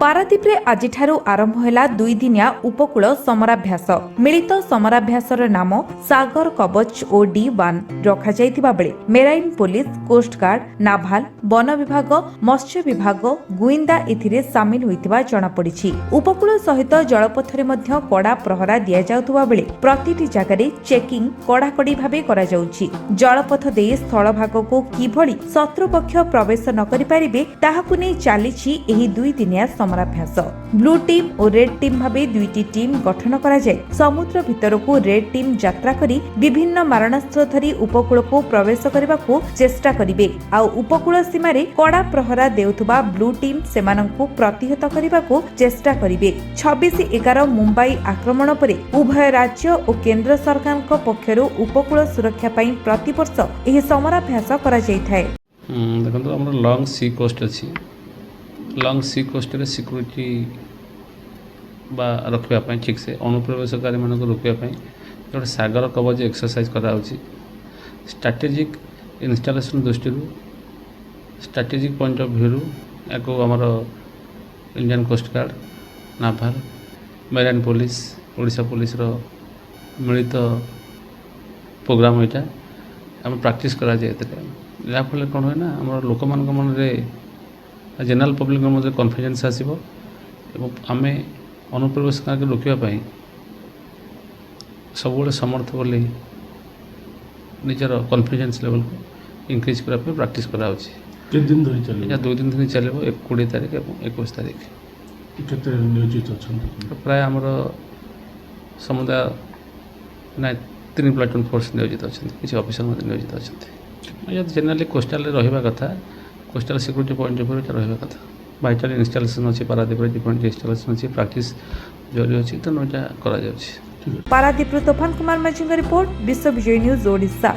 ପାରାଦୀପରେ ଆଜିଠାରୁ ଆରମ୍ଭ ହେଲା ଦୁଇଦିନିଆ ଉପକୂଳ ସମରାଭ୍ୟାସ। ମିଳିତ ସମରାଭ୍ୟାସର ନାମ ସାଗର କବଚ ଓ D1 ରଖାଯାଇଥିବା ବେଳେ ମେରାଇନ୍ ପୋଲିସ, କୋଷ୍ଟଗାର୍ଡ, ନାଭାଲ, ବନ ବିଭାଗ, ମତ୍ସ୍ୟ ବିଭାଗ, ଗୁଇନ୍ଦା ଏଥିରେ ସାମିଲ ହୋଇଥିବା ଜଣାପଡ଼ିଛି। ଉପକୂଳ ସହିତ ଜଳପଥରେ ମଧ୍ୟ କଡ଼ା ପ୍ରହରା ଦିଆଯାଉଥିବା ବେଳେ ପ୍ରତିଟି ଜାଗାରେ ଚେକିଂ କଡ଼ାକଡ଼ି ଭାବେ କରାଯାଉଛି। ଜଳପଥ ଦେଇ ସ୍ଥଳଭାଗକୁ କିଭଳି ଶତ୍ରୁପକ୍ଷ ପ୍ରବେଶ ନ କରିପାରିବେ ତାହାକୁ ନେଇ ଚାଲିଛି ଏହି ଦୁଇଦିନିଆ ସମରାଭ୍ୟାସ। ବ୍ଲୁ ଟିମ୍ ଓ ରେଡ୍ ଟିମ୍ ଭାବେ ଦୁଇଟି ଟିମ୍ ଗଠନ କରାଯାଇ ସମୁଦ୍ର ଭିତରକୁ ରେଡ୍ ଟିମ୍ ଯାତ୍ରା କରି ବିଭିନ୍ନ ମାରଣାସ୍ତ୍ର ଧରି ଉପକୂଳକୁ ପ୍ରବେଶ କରିବାକୁ ଚେଷ୍ଟା କରିବେ। ଆଉ ଉପକୂଳ ସୀମାରେ କଡ଼ା ପ୍ରହରା ଦେଉଥିବା ବ୍ଲୁ ଟିମ୍ ସେମାନଙ୍କୁ ପ୍ରତିହତ କରିବାକୁ ଚେଷ୍ଟା କରିବେ। 26/11 ମୁମ୍ବାଇ ଆକ୍ରମଣ ପରେ ଉଭୟ ରାଜ୍ୟ ଓ କେନ୍ଦ୍ର ସରକାରଙ୍କ ପକ୍ଷରୁ ଉପକୂଳ ସୁରକ୍ଷା ପାଇଁ ପ୍ରତିବର୍ଷ ଏହି ସମରାଭ୍ୟାସ କରାଯାଇଥାଏ। ଦେଖନ୍ତୁ ଆମର ଲଙ୍ଗ୍ ସି କୋଷ୍ଟ ଅଛି। ଲଙ୍ଗ୍ ସି କୋଷ୍ଟରେ ସିକ୍ୟୁରିଟି ବା ରଖିବା ପାଇଁ ଠିକ୍ସେ ଅନୁପ୍ରବେଶକାରୀମାନଙ୍କୁ ରୋକିବା ପାଇଁ ଗୋଟେ ସାଗର କବଚ ଏକ୍ସରସାଇଜ୍ କରାହେଉଛି। ଷ୍ଟ୍ରାଟେଜିକ୍ ଇନଷ୍ଟଲେସନ୍ ଦୃଷ୍ଟିରୁ ଷ୍ଟ୍ରାଟେଜିକ୍ ପଏଣ୍ଟ ଅଫ୍ ଭ୍ୟୁରୁ ୟାକୁ ଆମର Indian coastguard, naval, marine police, Odisha ପୋଲିସର ମିଳିତ ପ୍ରୋଗ୍ରାମ ଏଇଟା ଆମେ ପ୍ରାକ୍ଟିସ୍ କରାଯାଏ। ଏଥିରେ ଯାହାଫଳରେ କ'ଣ ହୁଏ ନା ଆମର ଲୋକମାନଙ୍କ ମନରେ ଜେନେରାଲ୍ ପବ୍ଲିକଙ୍କ ମଧ୍ୟରେ କନଫିଡେନ୍ସ ଆସିବ ଏବଂ ଆମେ ଅନୁପ୍ରବେଶକାରୀଙ୍କୁ ରୋକିବା ପାଇଁ ସବୁବେଳେ ସମର୍ଥ ବୋଲି ନିଜର କନଫିଡେନ୍ସ ଲେଭେଲକୁ ଇନକ୍ରିଜ୍ କରିବା ପାଇଁ ପ୍ରାକ୍ଟିସ୍ କରାହେଉଛି। କେତେ ଦିନ ଧରି ଚାଲିବ? ଏହା 2 ଦିନ ଧରି ଚାଲିବ, 20 ତାରିଖ ଏବଂ 21 ତାରିଖ। କେତେ ନିୟୋଜିତ ଅଛନ୍ତି? ପ୍ରାୟ ଆମର ସମୁଦାୟ 3 ପ୍ଲାଟୁନ୍ ଫୋର୍ସ ନିୟୋଜିତ ଅଛନ୍ତି, କିଛି ଅଫିସର ମଧ୍ୟ ନିୟୋଜିତ ଅଛନ୍ତି। ଏହା ଜେନେରାଲି କୋଷ୍ଟାଲରେ ରହିବା କଥା, କୋଷ୍ଟାଲ ସିକ୍ୟୁରିଟି ପଏଣ୍ଟ ଅଫ୍ ଭ୍ୟୁରେ ରହିବା କଥା। ଭାଇଟାଲ ଇନଷ୍ଟଲେସନ୍ ଅଛି, ପାରାଦୀପରେ ଡିଫରେଣ୍ଟ ଇନଷ୍ଟଲେସନ୍ ଅଛି, ପ୍ରାକ୍ଟିସ୍ ଜରୁରୀ ଅଛି, ତେଣୁ ଏଇଟା କରାଯାଉଛି। ପାରାଦୀପରୁ ତୋଫାନ କୁମାର ମାଝୀଙ୍କ ରିପୋର୍ଟ, ବିଶ୍ୱ ବିଜୟ ନ୍ୟୁଜ୍ ଓଡ଼ିଶା।